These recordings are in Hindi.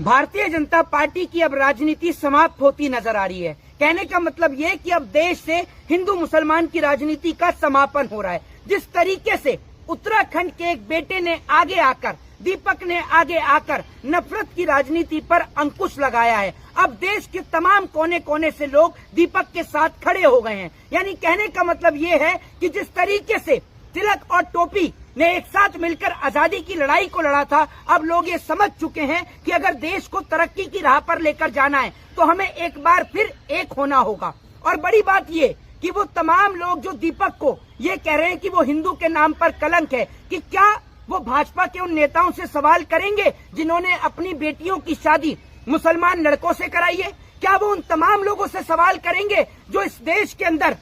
भारतीय जनता पार्टी की अब राजनीति समाप्त होती नजर आ रही है। कहने का मतलब ये कि अब देश से हिंदू मुसलमान की राजनीति का समापन हो रहा है। जिस तरीके से उत्तराखंड के एक बेटे ने आगे आकर, दीपक ने आगे आकर नफरत की राजनीति पर अंकुश लगाया है, अब देश के तमाम कोने कोने से लोग दीपक के साथ खड़े हो गए हैं। यानी कहने का मतलब ये है कि जिस तरीके से तिलक और टोपी ने एक साथ मिलकर आजादी की लड़ाई को लड़ा था, अब लोग ये समझ चुके हैं कि अगर देश को तरक्की की राह पर लेकर जाना है तो हमें एक बार फिर एक होना होगा। और बड़ी बात ये कि वो तमाम लोग जो दीपक को ये कह रहे हैं कि वो हिंदू के नाम पर कलंक है, कि क्या वो भाजपा के उन नेताओं से सवाल करेंगे जिन्होंने अपनी बेटियों की शादी मुसलमान लड़कों से कराई है? क्या वो उन तमाम लोगों से सवाल करेंगे जो इस देश के अंदर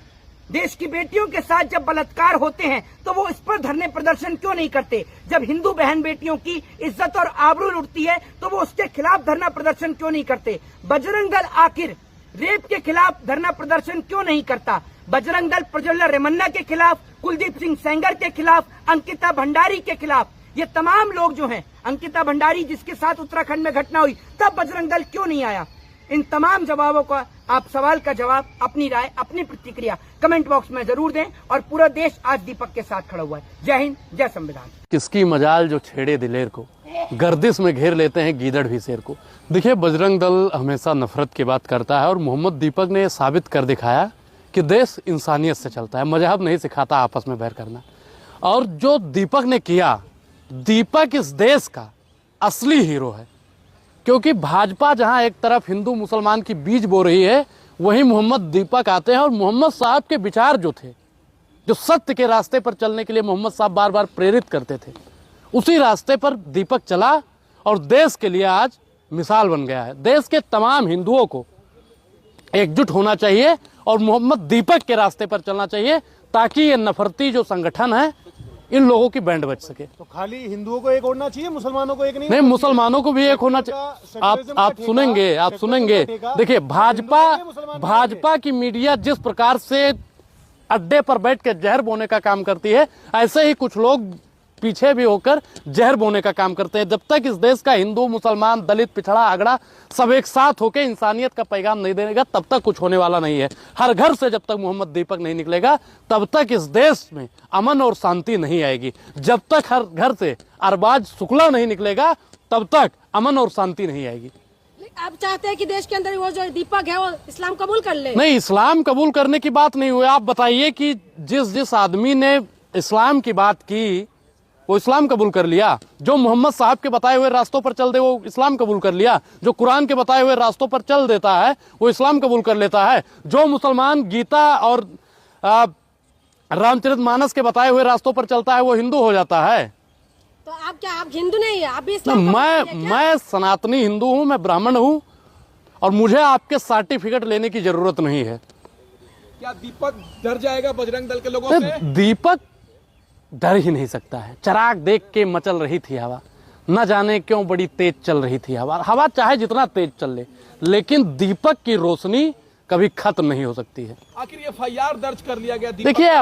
देश की बेटियों के साथ जब बलात्कार होते हैं तो वो इस पर धरने प्रदर्शन क्यों नहीं करते? जब हिंदू बहन बेटियों की इज्जत और आबरू लुटती है तो वो उसके खिलाफ धरना प्रदर्शन क्यों नहीं करते? बजरंग दल आखिर रेप के खिलाफ धरना प्रदर्शन क्यों नहीं करता? बजरंग दल प्रज्वला रेमन्ना के खिलाफ, कुलदीप सिंह सेंगर के खिलाफ, अंकिता भंडारी के खिलाफ, ये तमाम लोग जो हैं, अंकिता भंडारी जिसके साथ उत्तराखंड में घटना हुई, तब बजरंग दल क्यों नहीं आया? इन तमाम जवाबों का आप सवाल का जवाब, अपनी राय, अपनी प्रतिक्रिया कमेंट बॉक्स में जरूर दें। और पूरा देश आज दीपक के साथ खड़ा हुआ है। जय हिंद, जय संविधान। किसकी मजाल जो छेड़े दिलेर को, गर्दिश में घेर लेते हैं गीदड़ भी शेर को। देखिए, बजरंग दल हमेशा नफरत की बात करता है और मोहम्मद दीपक ने साबित कर दिखाया कि देश इंसानियत से चलता है, मजहब नहीं सिखाता आपस में बैर करना। और जो दीपक ने किया, दीपक इस देश का असली हीरो है, क्योंकि भाजपा जहां एक तरफ हिंदू मुसलमान की बीज बो रही है, वहीं मोहम्मद दीपक आते हैं और मोहम्मद साहब के विचार जो थे, जो सत्य के रास्ते पर चलने के लिए मोहम्मद साहब बार बार प्रेरित करते थे, उसी रास्ते पर दीपक चला और देश के लिए आज मिसाल बन गया है। देश के तमाम हिंदुओं को एकजुट होना चाहिए और मोहम्मद दीपक के रास्ते पर चलना चाहिए, ताकि ये नफरती जो संगठन है, इन लोगों की बैंड बच सके। तो खाली हिंदुओं को एक होना चाहिए, मुसलमानों को एक नहीं मुसलमानों को भी एक होना चाहिए। आप सुनेंगे। देखिए, भाजपा की मीडिया जिस प्रकार से अड्डे पर बैठ के जहर बोने का काम करती है, ऐसे ही कुछ लोग पीछे भी होकर जहर बोने का काम करते हैं। जब तक इस देश का हिंदू, मुसलमान, दलित, पिछड़ा, आगड़ा सब एक साथ होकर इंसानियत का पैगाम नहीं देगा, तब तक कुछ होने वाला नहीं है। हर घर से जब तक मोहम्मद दीपक नहीं निकलेगा, तब तक इस देश में अमन और शांति नहीं आएगी। जब तक हर घर से अरबाज शुक्ला नहीं निकलेगा, तब तक अमन और शांति नहीं आएगी। आप चाहते हैं कि देश के अंदर वो जो दीपक है वो इस्लाम कबूल कर ले? नहीं, इस्लाम कबूल करने की बात नहीं हुई। आप बताइए कि जिस आदमी ने इस्लाम की बात की, वो इस्लाम कबूल कर लिया। जो मोहम्मद साहब के बताए हुए रास्तों पर चल दे, वो इस्लाम कबूल कर लिया। जो कुरान के बताए हुए रास्तों पर चल देता है, वो इस्लाम कबूल कर लेता है। जो मुसलमान गीता और रामचरितमानस के बताए हुए रास्तों पर चलता है, वो हिंदू हो जाता है। तो आप हिंदू नहीं है, आप भी इस्लाम? मैं सनातनी हिंदू हूँ, मैं ब्राह्मण हूँ और मुझे आपके सर्टिफिकेट लेने की जरूरत नहीं है। क्या दीपक डर जाएगा बजरंग दल के लोगों से? दीपक डर ही नहीं सकता है। चिराग देख के मचल रही थी हवा, न जाने क्यों बड़ी तेज चल रही थी हवा चाहे जितना तेज चल ले, लेकिन दीपक की रोशनी कभी खत्म नहीं हो सकती है। आखिर FIR दर्ज कर लिया गया। देखिए,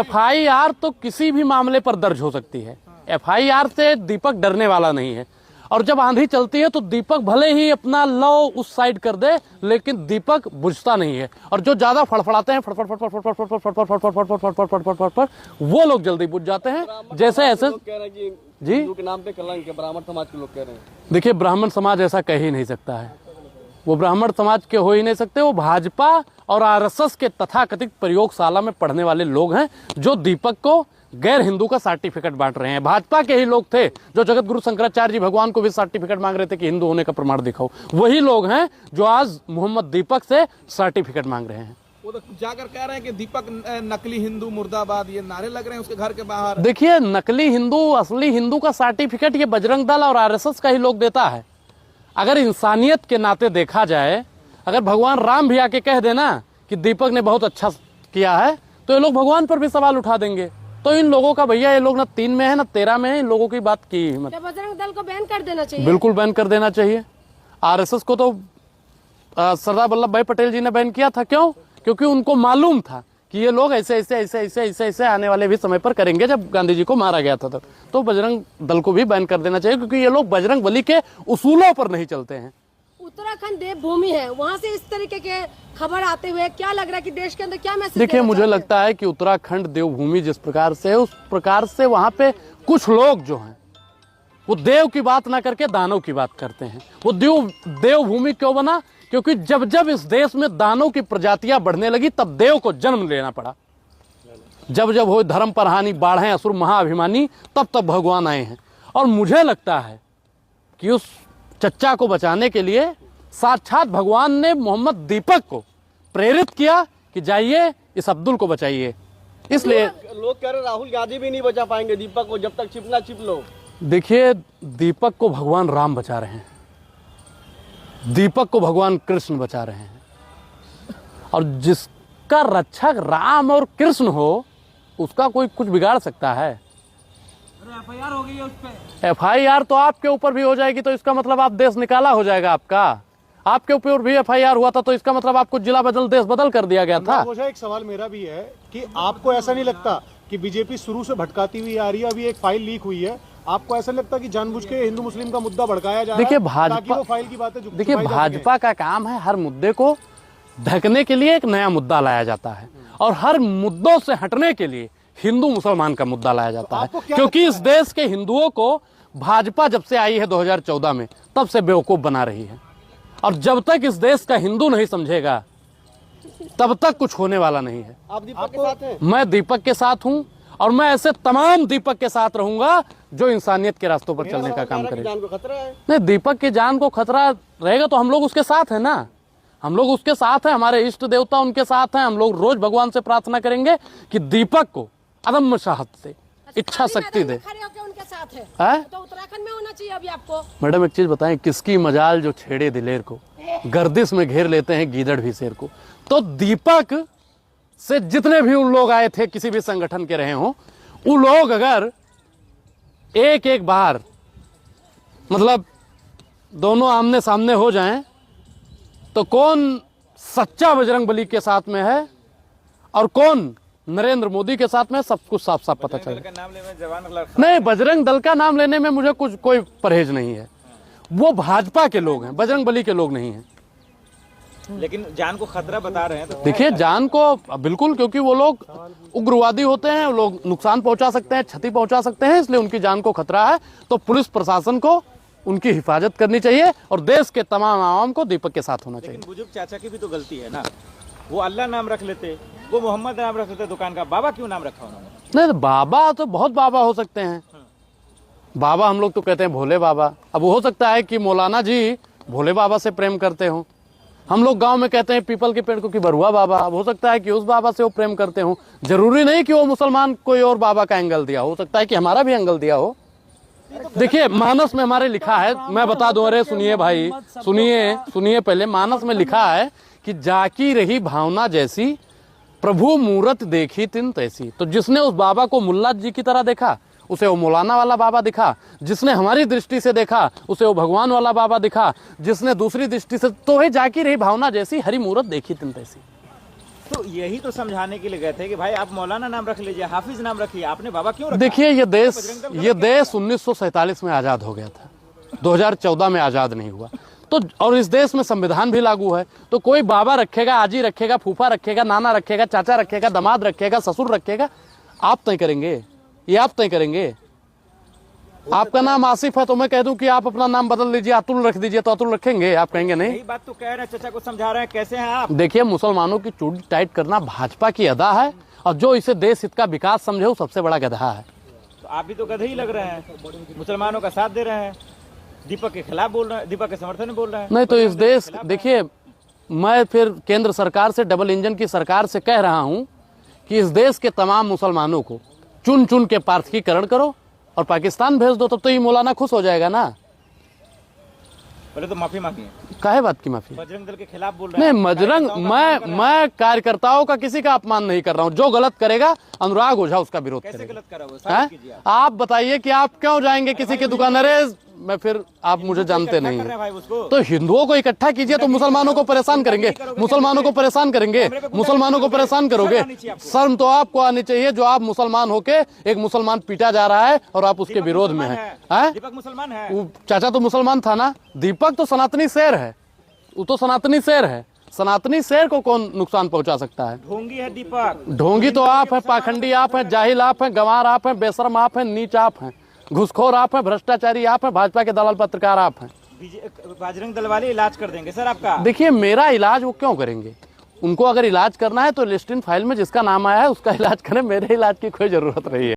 FIR तो किसी भी मामले पर दर्ज हो सकती है। FIR से दीपक डरने वाला नहीं है। और जब आंधी चलती है तो दीपक भले ही अपना लौ उस साइड कर दे, लेकिन दीपक बुझता नहीं है। और जो ज्यादा फड़फड़ाते हैं, वो लोग जल्दी बुझ जाते हैं। जैसे ऐसे जी हिंदू के नाम पे कलंक है, ब्राह्मण समाज के लोग कह रहे हैं। देखिए, ब्राह्मण समाज ऐसा कह ही नहीं सकता है। वो ब्राह्मण समाज के हो ही नहीं सकते। वो भाजपा और RSS के तथाकथित प्रयोगशाला में पढ़ने वाले लोग हैं, जो दीपक को गैर हिंदू का सर्टिफिकेट बांट रहे हैं। भाजपा के ही लोग थे जो जगत गुरु शंकराचार्य जी भगवान को भी सर्टिफिकेट मांग रहे थे कि हिंदू होने का प्रमाण दिखाओ। वही लोग हैं जो आज मोहम्मद दीपक से सर्टिफिकेट मांग रहे हैं। वो तो जाकर कह रहे हैं कि दीपक नकली हिंदू मुर्दाबाद, ये नारे लग रहे हैं उसके घर के बाहर। देखिए, नकली हिंदू, असली हिंदू का सर्टिफिकेट ये बजरंग दल और RSS का ही लोग देता है। अगर इंसानियत के नाते देखा जाए, अगर भगवान राम भी आके कह देना कि दीपक ने बहुत अच्छा किया है, तो ये लोग भगवान पर भी सवाल उठा देंगे। तो इन लोगों का, भैया ये लोग ना 3 में है ना 13 में है, इन लोगों की बात की हिम्मत। बजरंग दल को बैन कर देना चाहिए। बिल्कुल बैन कर देना चाहिए। RSS को तो सरदार वल्लभ भाई पटेल जी ने बैन किया था। क्यों? क्योंकि उनको मालूम था कि ये लोग ऐसे ऐसे ऐसे ऐसे ऐसे ऐसे आने वाले भी समय पर करेंगे जब गांधी जी को मारा गया था तो बजरंग दल को भी बैन कर देना चाहिए, क्योंकि ये लोग बजरंग बली के उसूलों पर नहीं चलते हैं। उत्तराखंड देवभूमि है, वहाँ से इस तरीके के खबर आते हुए क्या लग रहा है कि देश के अंदर क्या मैसेज? देखिए, मुझे लगता है कि उत्तराखंड देवभूमि जिस प्रकार से है, उस प्रकार से वहां पे कुछ लोग जो हैं वो देव की बात ना करके दानव की बात करते हैं। वो देवभूमि क्यों बना? क्योंकि जब जब इस देश में दानव की प्रजातियां बढ़ने लगी तब देव को जन्म लेना पड़ा। जब जब हो धर्म पर हानि, बाढ़ें, असुर, महाअभिमानी, तब तब भगवान आए हैं। और मुझे लगता है कि उस चच्चा को बचाने के लिए साक्षात भगवान ने मोहम्मद दीपक को प्रेरित किया कि जाइए इस अब्दुल को बचाइए। इसलिए लोग कह रहे राहुल गांधी भी नहीं बचा पाएंगे दीपक को, जब तक छिपना छिप लो। देखिए, दीपक को भगवान राम बचा रहे हैं, दीपक को भगवान कृष्ण बचा रहे हैं, और जिसका रक्षक राम और कृष्ण हो उसका कोई कुछ बिगाड़ सकता है? FIR हो गई है उस पे। FIR तो आपके ऊपर भी हो जाएगी, तो इसका मतलब आप देश निकाला हो जाएगा आपका। आपके ऊपर भी FIR हुआ था तो इसका मतलब आपको जिला बदल देश बदल कर दिया गया था। एक सवाल मेरा भी है कि आपको ऐसा नहीं लगता कि बीजेपी शुरू से भटकाती हुई आ रही है? अभी एक फाइल लीक हुई है, आपको ऐसा लगता है कि जानबूझ के हिंदू मुस्लिम का मुद्दा भड़काया जा रहा है? देखिए, ताकि वो फाइल की बातें देखिए, भाजपा का काम है हर मुद्दे को ढकने के लिए एक नया मुद्दा लाया जाता है, और हर मुद्दों से हटने के लिए हिंदू मुसलमान का मुद्दा लाया जाता है। क्योंकि इस देश के हिंदुओं को भाजपा जब से आई है 2014 में, तब से बेवकूफ बना रही है, और जब तक इस देश का हिंदू नहीं समझेगा तब तक कुछ होने वाला नहीं है। आप दीपक के साथ हैं? मैं दीपक के साथ हूं, और मैं ऐसे तमाम दीपक के साथ रहूंगा जो इंसानियत के रास्तों पर चलने का काम करे। जान को खतरा है? नहीं, दीपक की जान को खतरा रहेगा तो हम लोग उसके साथ हैं ना, हम लोग उसके साथ हैं, हमारे इष्ट देवता उनके साथ हैं। हम लोग रोज भगवान से प्रार्थना करेंगे कि दीपक को अदम्य साहस से इच्छा शक्ति दे। खड़े होकर उनके साथ है, है? तो उत्तराखंड में होना चाहिए अभी आपको। मैडम, एक चीज बताएं, किसकी मजाल जो छेड़े दिलेर को, गर्दिश में घेर लेते हैं गीदड़ भी शेर को। तो दीपक से जितने भी उन लोग आए थे, किसी भी संगठन के रहे हों, वो लोग अगर एक एक बार मतलब दोनों आमने सामने हो जाएं तो कौन सच्चा बजरंग बली के साथ में है और कौन नरेंद्र मोदी के साथ में, सब कुछ साफ साफ पता चले। नहीं, बजरंग दल का नाम लेने में मुझे कुछ कोई परहेज नहीं है। वो भाजपा के लोग हैं, बजरंग बली के लोग नहीं हैं। लेकिन जान को खतरा बता रहे हैं तो देखिए, जान को बिल्कुल, क्योंकि वो लोग उग्रवादी होते हैं, वो लोग नुकसान पहुंचा सकते हैं, क्षति पहुंचा सकते हैं, इसलिए उनकी जान को खतरा है। तो पुलिस प्रशासन को उनकी हिफाजत करनी चाहिए और देश के तमाम आवाम को दीपक के साथ होना चाहिए। लेकिन बुजुर्ग चाचा की भी तो गलती है ना, वो अल्लाह नाम रख लेते, वो मोहम्मद नाम रख लेते, दुकान का बाबा क्यों नाम रखा उन्होंने? नहीं, तो बाबा तो बहुत बाबा हो सकते हैं। बाबा हम लोग तो कहते हैं भोले बाबा। अब हो सकता है कि मौलाना जी भोले बाबा से प्रेम करते हों। हम लोग गांव में कहते हैं पीपल के पेड़ को कि बरुआ बाबा। अब हो सकता है कि उस बाबा से वो प्रेम करते हों। जरूरी नहीं कि वो मुसलमान कोई और बाबा का एंगल दिया हो सकता है कि हमारा भी एंगल दिया हो। देखिए, मानस में हमारे लिखा है, मैं बता दूं, अरे सुनिए भाई, सुनिए पहले, मानस में लिखा है कि जाकी रही भावना जैसी, प्रभु मूरत देखी तिन तैसी। तो जिसने उस बाबा को मुल्ला जी की तरह देखा, उसे वो मौलाना वाला बाबा दिखा। जिसने हमारी दृष्टि से देखा, उसे वो भगवान वाला बाबा दिखा। जिसने दूसरी दृष्टि से, तो वही जाकी रही भावना जैसी, हरी मूरत देखी तिन तैसी। तो यही तो समझाने के लिए गए थे कि भाई आप मौलाना नाम रख लीजिए, हाफिज नाम रखिए, आपने बाबा क्यों रखा? देखिए, ये देश 1947 में आजाद हो गया था, 2014 में आजाद नहीं हुआ। तो और इस देश में संविधान भी लागू है। तो कोई बाबा रखेगा, आजी रखेगा, फूफा रखेगा, नाना रखेगा, चाचा रखेगा, दामाद रखेगा, ससुर रखेगा, आप तय करेंगे, ये आप तय करेंगे। आपका नाम आसिफ है तो मैं कह दूं कि आप अपना नाम बदल लीजिए, अतुल रख दीजिए, तो अतुल रखेंगे? आप कहेंगे नहीं। यही बात तो कह रहे हैं, चाचा को समझा रहे हैं, कैसे हैं आप? देखिए, मुसलमानों की चूड़ी टाइट करना भाजपा की अदा है, और जो इसे देश हित का विकास समझे वो सबसे बड़ा गधा है। तो आप भी तो गधे ही लग रहे हैं, मुसलमानों का साथ दे रहे हैं, दीपक के खिलाफ बोल रहे हैं, दीपक के समर्थन में बोल रहे हैं। नहीं तो इस देश, देखिए, मैं फिर केंद्र सरकार से, डबल इंजन की सरकार से कह रहा हूं कि इस देश के तमाम मुसलमानों को चुन चुन के पार्थकीकरण करो और पाकिस्तान भेज दो, तब तो ये मौलाना खुश हो जाएगा ना। पहले तो माफी मांगी है। काहे बात की माफी? बजरंग दल के खिलाफ बोल रहे हैं। नहीं, मैं कार्यकर्ताओं का किसी का अपमान नहीं कर रहा हूं। जो गलत करेगा अनुराग ओझा उसका विरोध कैसे करेगा। गलत करा वो? साबित कीजिए आप। आप बताइए कि आप क्यों जाएंगे किसी की दुकान? अरे मैं फिर आप मुझे जानते कर नहीं रहे हैं भाई हैं। उसको। तो हिंदुओं को इकट्ठा कीजिए तो मुसलमानों को परेशान करेंगे, मुसलमानों को परेशान करेंगे, मुसलमानों को परेशान करोगे। शर्म तो आपको आनी चाहिए जो आप मुसलमान होके एक मुसलमान पीटा जा रहा है और आप उसके विरोध में हैं। दीपक मुसलमान है। वो चाचा तो मुसलमान था ना, दीपक तो सनातनी शेर है, वो तो सनातनी शेर है। सनातनी शेर को कौन नुकसान पहुंचा सकता है? ढोंगी है दीपक। ढोंगी तो आप हैं, पाखंडी आप हैं, जाहिल आप हैं, गंवार आप हैं, बेशरम आप हैं, नीच आप हैं, घुसखोर आप हैं, भ्रष्टाचारी आप हैं, भाजपा के दलाल पत्रकार आप हैं। बजरंग दल वाले इलाज कर देंगे सर आपका। देखिए मेरा इलाज वो क्यों करेंगे? उनको अगर इलाज करना है तो लिस्ट इन फाइल में जिसका नाम आया है उसका इलाज करें, मेरे इलाज की कोई जरूरत नहीं है।